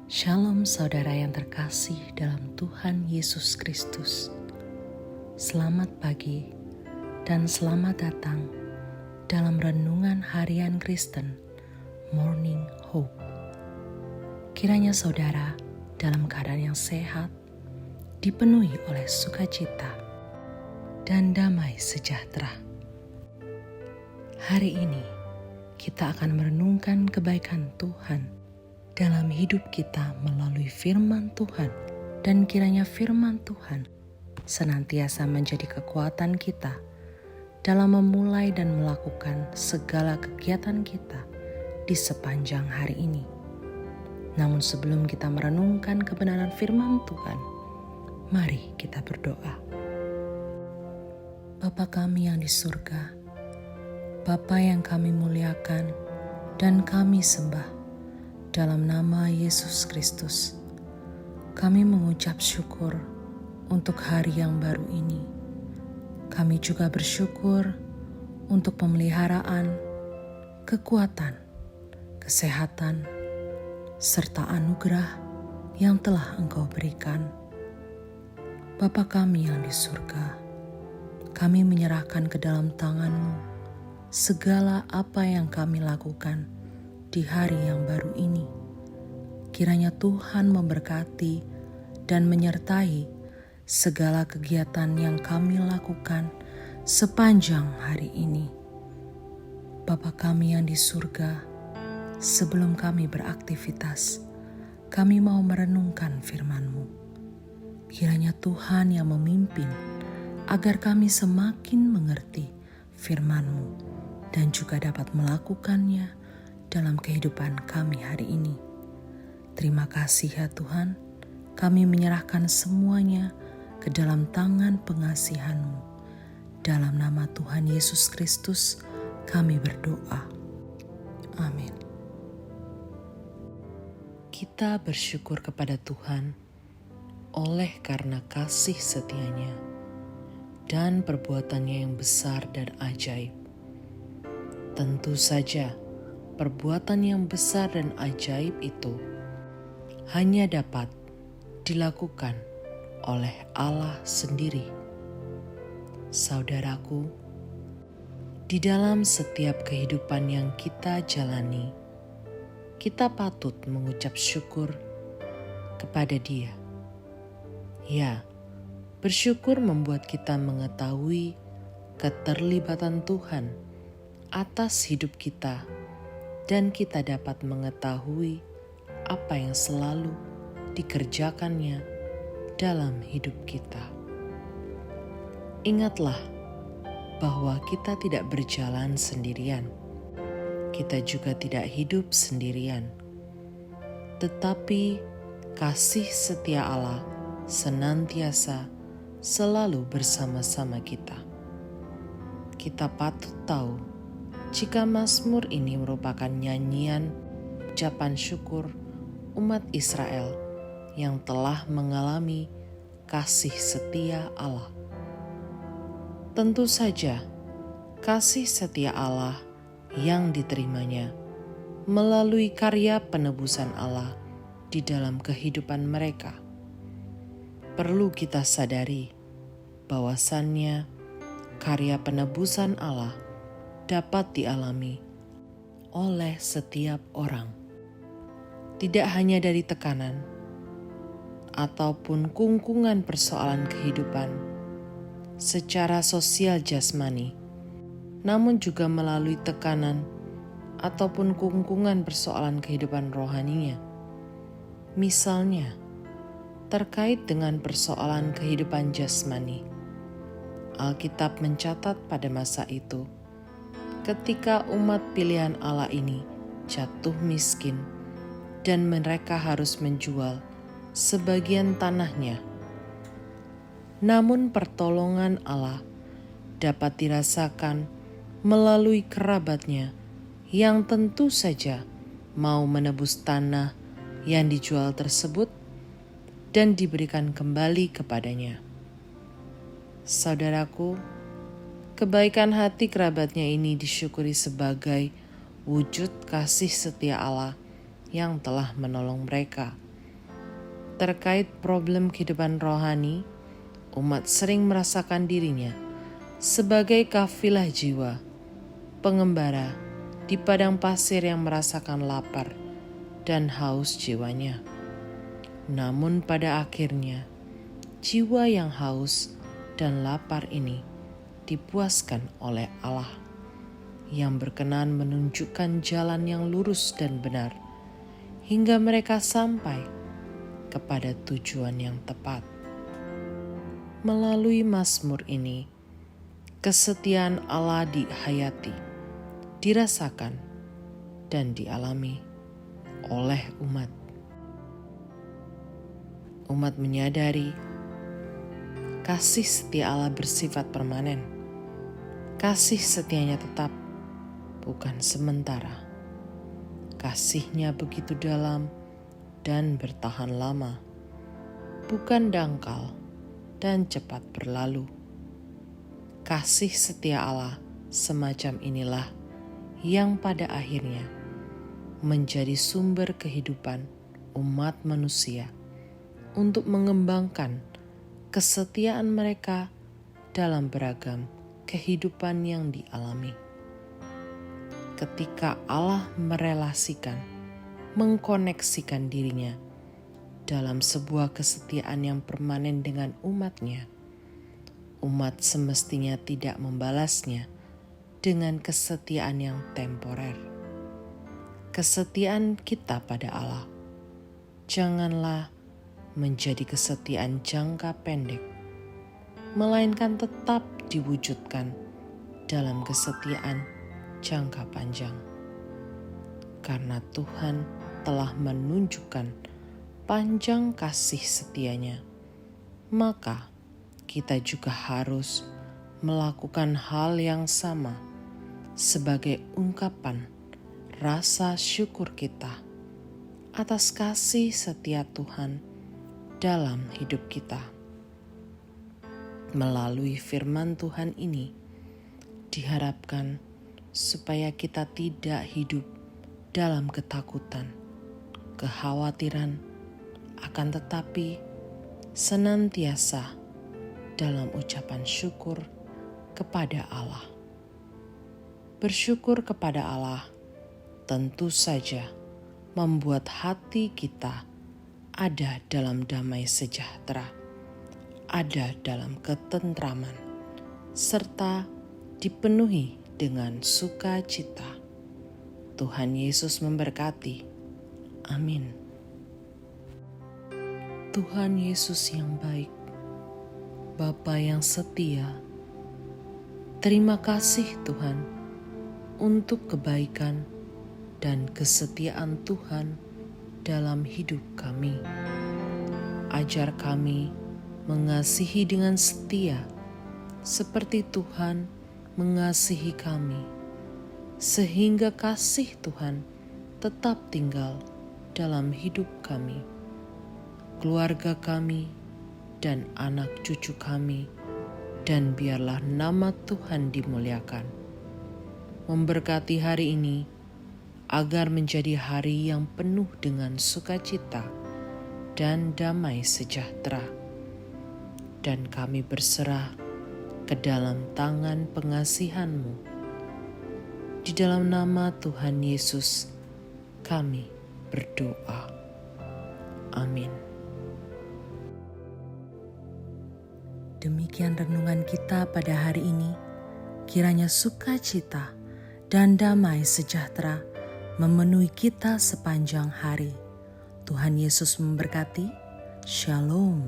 Shalom saudara yang terkasih dalam Tuhan Yesus Kristus. Selamat pagi dan selamat datang dalam Renungan Harian Kristen Morning Hope. Kiranya saudara dalam keadaan yang sehat, dipenuhi oleh sukacita dan damai sejahtera. Hari ini kita akan merenungkan kebaikan Tuhan dalam hidup kita melalui firman Tuhan, dan kiranya firman Tuhan senantiasa menjadi kekuatan kita dalam memulai dan melakukan segala kegiatan kita di sepanjang hari ini. Namun sebelum kita merenungkan kebenaran firman Tuhan, mari kita berdoa. Bapa kami yang di surga, Bapa yang kami muliakan dan kami sembah, dalam nama Yesus Kristus, kami mengucap syukur untuk hari yang baru ini. Kami juga bersyukur untuk pemeliharaan, kekuatan, kesehatan, serta anugerah yang telah Engkau berikan. Bapa kami yang di surga, kami menyerahkan ke dalam tangan-Mu segala apa yang kami lakukan di hari yang baru ini. Kiranya Tuhan memberkati dan menyertai segala kegiatan yang kami lakukan sepanjang hari ini. Bapa kami yang di surga, sebelum kami beraktivitas, kami mau merenungkan firman-Mu. Kiranya Tuhan yang memimpin agar kami semakin mengerti firman-Mu dan juga dapat melakukannya dalam kehidupan kami hari ini. Terima kasih ya Tuhan, kami menyerahkan semuanya ke dalam tangan pengasihan-Mu. Dalam nama Tuhan Yesus Kristus kami berdoa. Amin. Kita bersyukur kepada Tuhan oleh karena kasih setia-Nya dan perbuatannya yang besar dan ajaib. Tentu saja perbuatan yang besar dan ajaib itu hanya dapat dilakukan oleh Allah sendiri. Saudaraku, di dalam setiap kehidupan yang kita jalani, kita patut mengucap syukur kepada Dia. Ya, bersyukur membuat kita mengetahui keterlibatan Tuhan atas hidup kita, dan kita dapat mengetahui apa yang selalu dikerjakannya dalam hidup kita. Ingatlah bahwa kita tidak berjalan sendirian. Kita juga tidak hidup sendirian. Tetapi kasih setia Allah senantiasa selalu bersama-sama kita. Kita patut tahu jika Mazmur ini merupakan nyanyian ucapan syukur umat Israel yang telah mengalami kasih setia Allah. Tentu saja, kasih setia Allah yang diterimanya melalui karya penebusan Allah di dalam kehidupan mereka. Perlu kita sadari bahwasannya karya penebusan Allah dapat dialami oleh setiap orang. Tidak hanya dari tekanan ataupun kungkungan persoalan kehidupan secara sosial jasmani, namun juga melalui tekanan ataupun kungkungan persoalan kehidupan rohaninya. Misalnya, terkait dengan persoalan kehidupan jasmani, Alkitab mencatat pada masa itu, ketika umat pilihan Allah ini jatuh miskin dan mereka harus menjual sebagian tanahnya. Namun pertolongan Allah dapat dirasakan melalui kerabatnya yang tentu saja mau menebus tanah yang dijual tersebut dan diberikan kembali kepadanya. Saudaraku, kebaikan hati kerabatnya ini disyukuri sebagai wujud kasih setia Allah yang telah menolong mereka Terkait problem kehidupan rohani, umat sering merasakan dirinya sebagai kafilah jiwa, pengembara di padang pasir yang merasakan lapar dan haus jiwanya. Namun pada akhirnya, jiwa yang haus dan lapar ini dipuaskan oleh Allah yang berkenan menunjukkan jalan yang lurus dan benar hingga mereka sampai kepada tujuan yang tepat. Melalui Mazmur ini, kesetiaan Allah dihayati, dirasakan, dan dialami oleh umat. Umat menyadari kasih setia Allah bersifat permanen. Kasih setianya tetap, bukan sementara. Kasih-Nya begitu dalam dan bertahan lama, bukan dangkal dan cepat berlalu. Kasih setia Allah semacam inilah yang pada akhirnya menjadi sumber kehidupan umat manusia untuk mengembangkan kesetiaan mereka dalam beragam kehidupan yang dialami. Ketika Allah merelasikan, mengkoneksikan dirinya dalam sebuah kesetiaan yang permanen dengan umatnya, umat semestinya tidak membalasnya dengan kesetiaan yang temporer. Kesetiaan kita pada Allah janganlah menjadi kesetiaan jangka pendek, melainkan tetap diwujudkan dalam kesetiaan jangka panjang. Karena Tuhan telah menunjukkan panjang kasih setianya, maka kita juga harus melakukan hal yang sama sebagai ungkapan rasa syukur kita atas kasih setia Tuhan dalam hidup kita. Melalui firman Tuhan ini, diharapkan supaya kita tidak hidup dalam ketakutan, kekhawatiran, akan tetapi senantiasa dalam ucapan syukur kepada Allah. Bersyukur kepada Allah tentu saja membuat hati kita ada dalam damai sejahtera, ada dalam ketentraman, serta dipenuhi dengan sukacita. Tuhan Yesus memberkati. Amin. Tuhan Yesus yang baik, Bapa yang setia, terima kasih Tuhan untuk kebaikan dan kesetiaan Tuhan dalam hidup kami. Ajar kami mengasihi dengan setia seperti Tuhan mengasihi kami, sehingga kasih Tuhan tetap tinggal dalam hidup kami, keluarga kami, dan anak cucu kami, dan biarlah nama Tuhan dimuliakan. Memberkati hari ini, agar menjadi hari yang penuh dengan sukacita dan damai sejahtera. Dan kami berserah ke dalam tangan pengasihan-Mu. Di dalam nama Tuhan Yesus, kami berdoa. Amin. Demikian renungan kita pada hari ini. Kiranya sukacita dan damai sejahtera memenuhi kita sepanjang hari. Tuhan Yesus memberkati. Shalom.